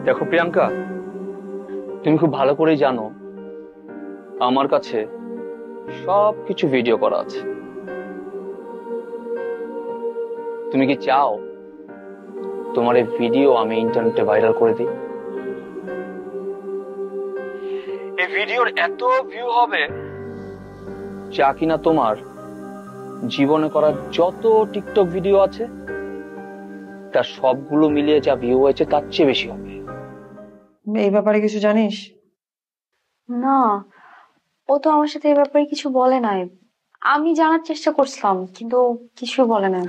দেখো প্রিয়াঙ্কা, তুমি খুব ভালো করেই জানো আমার কাছে সবকিছু ভিডিও করা আছে। তুমি কি চাও তোমার এই ভিডিও আমি ইন্টারনেটে ভাইরাল করে দিই? এই ভিডিওর এত ভিউ হবে যা কিনা তোমার জীবনে করা যত টিকটক ভিডিও আছে তার সবগুলো মিলিয়ে যা ভিউ হয়েছে তার চেয়ে বেশি হবে। এই ব্যাপারে কিছু জানিস? না, ও তো আমার সাথে এই ব্যাপারে কিছু বলে নাই। আমি জানার চেষ্টা করছিলাম কিন্তু কিছু বলে নাই।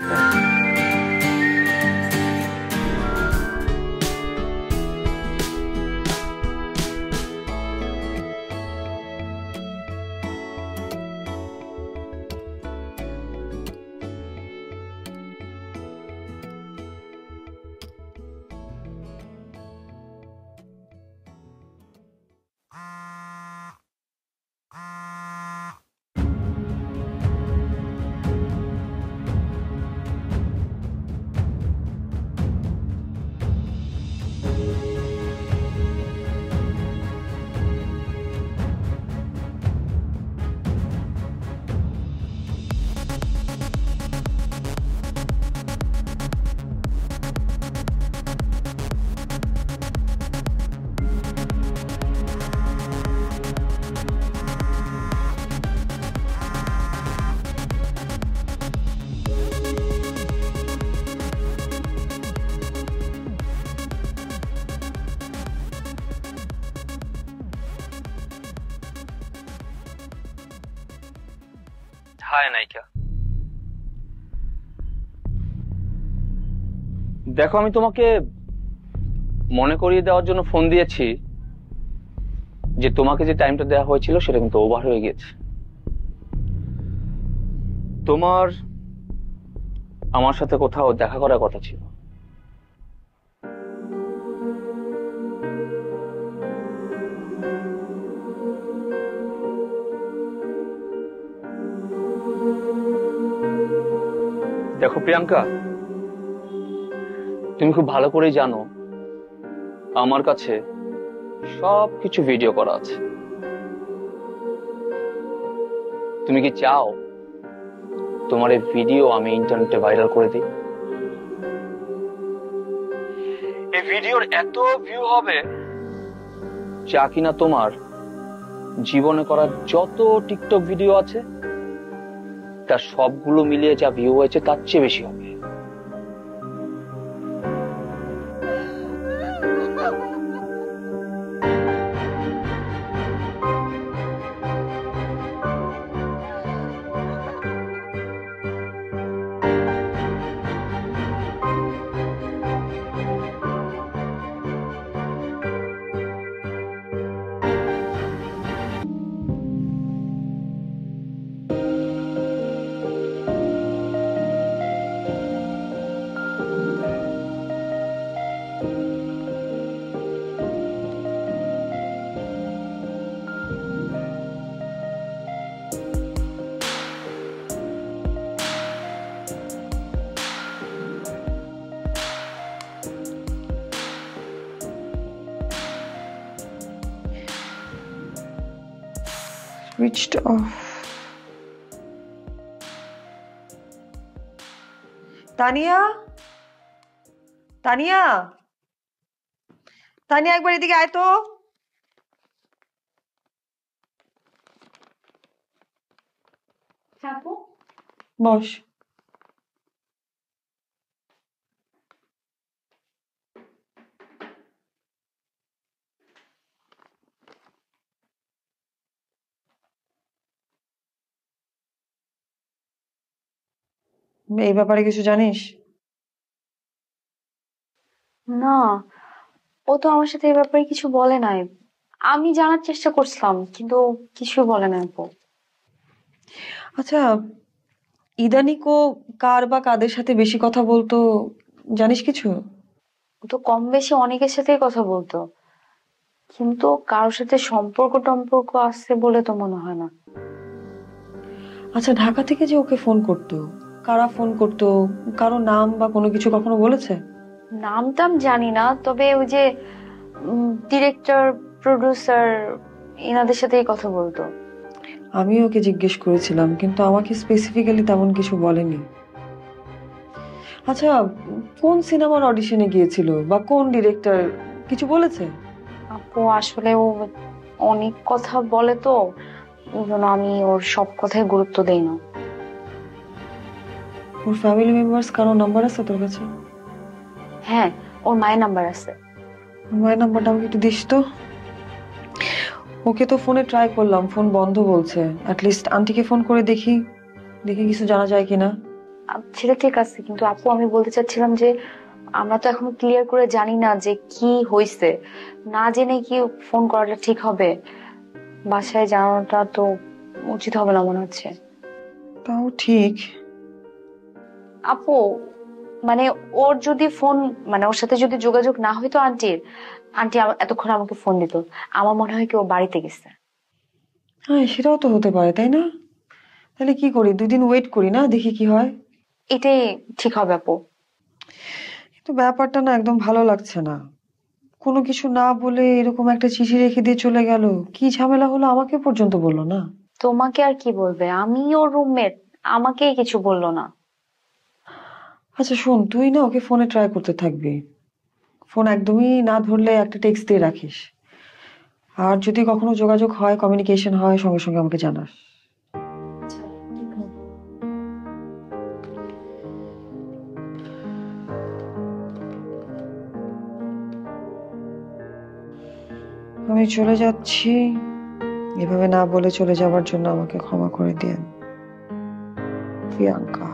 হায় নায়িকা, দেখো আমি তোমাকে মনে করিয়ে দেওয়ার জন্য ফোন দিয়েছি যে তোমাকে যে টাইমটা দেওয়া হয়েছিল সেটা কিন্তু ওভার হয়ে গেছে। তোমার আমার সাথে কোথাও দেখা করার কথা ছিল। দেখো প্রিয়াঙ্কা, তুমি খুব ভালো করেই জানো আমার কাছে সবকিছু ভিডিও করা আছে। তুমি কি চাও তোমার এই ভিডিও আমি ইন্টারনেটে ভাইরাল করে দিই? এই ভিডিওর এত ভিউ হবে যা কিনা তোমার জীবনে করা যত টিকটক ভিডিও আছে তার সবগুলো মিলিয়ে যা ভিউ হয়েছে তার চেয়ে বেশি হবে। Switched off. তানিয়া, তানিয়া, তানিয়া একবার এদিকে আয় তো। বস। এই ব্যাপারে কিছু জানিস? না, ও তো আমার সাথে এই ব্যাপারে কিছু বলে নাই। আমি জানার চেষ্টা করছিলাম কিন্তু কিছু বলে নাই। আচ্ছা, ইদানিকো কার বা কাদের সাথে বেশি কথা বলতো জানিস কিছু? ও তো কম বেশি অনেকের সাথেই কথা বলতো, কিন্তু কারোর সাথে সম্পর্ক টম্পর্ক আছে বলে তো মনে হয় না। আচ্ছা, ঢাকা থেকে যে ওকে ফোন করতো, কারা ফোন করতো, কারো নাম বা কোনো কিছু কখনো বলেছে? নাম টাম জানি না, তবে ওই যে ডিরেক্টর, প্রোডিউসার এনাদের সাথেই কথা বলতো। আমি ওকে জিজ্ঞেস করেছিলাম, কিন্তু আমাকে স্পেসিফিক্যালি তেমন কিছু বলেনি। আচ্ছা, কোন সিনেমার অডিশনে গিয়েছিল বা কোন ডিরেক্টর কিছু বলেছে? আপু আসলে ও অনেক কথা বলে তো, এই জন্য আমি ওর সব কথায় গুরুত্ব দেই না। ওর ফ্যামিলি মেম্বার্স কারো নাম্বার আছে তোর কাছে? হ্যাঁ, ওর মায়ের নাম্বার আছে। ওর মায়ের নাম্বারটা আমাকে একটু দিস তো। ওকে তো ফোনে ট্রাই করলাম, ফোন বন্ধ বলছে। অ্যাটলিস্ট আন্টিকে ফোন করে দেখি, দেখি কিছু জানা যায় কিনা। সেটা ঠিক আছে, কিন্তু আপু আমি বলতে চাচ্ছিলাম যে আমরা তো এখনো ক্লিয়ার করে জানি না যে কি হয়েছে। না জেনে কি ফোন করাটা ঠিক হবে? বাসায় জানানোটা তো উচিত হবে না মনে হচ্ছে। তাও ঠিক। আপু মানে ওর যদি ফোন, মানে ওর সাথে যদি যোগাযোগ না হইতো আন্টির, আন্টি এতক্ষণ আমাকে ফোন দিত। আমার মনে হয় কি ও বাড়িতে গেছে। হ্যাঁ, সেটাও তো হতে পারে, তাই না? তাহলে কি করি, 2 দিন ওয়েট করি না, দেখি কি হয়। এটাই ঠিক হবে আপু। কিন্তু ব্যাপারটা না একদম ভালো লাগছে না। কোনো কিছু না বলে এরকম একটা চিঠি রেখে দিয়ে চলে গেল। কি ঝামেলা হলো আমাকে পর্যন্ত বললো না। তোমাকে আর কি বলবে, আমি ওর রুমমেট, আমাকেই কিছু বললো না। আচ্ছা শোন, তুই না ওকে ফোনে ট্রাই করতে থাকবি। ফোন একদমই না ধরলে একটা টেক্সট দিয়ে রাখিস। আর যদি কখনো যোগাযোগ হয়, কমিউনিকেশন হয়, সঙ্গে সঙ্গে আমাকে জানাস। আমি চলে যাচ্ছি। এভাবে না বলে চলে যাবার জন্য আমাকে ক্ষমা করে দিয়েন, প্রিয়াঙ্কা।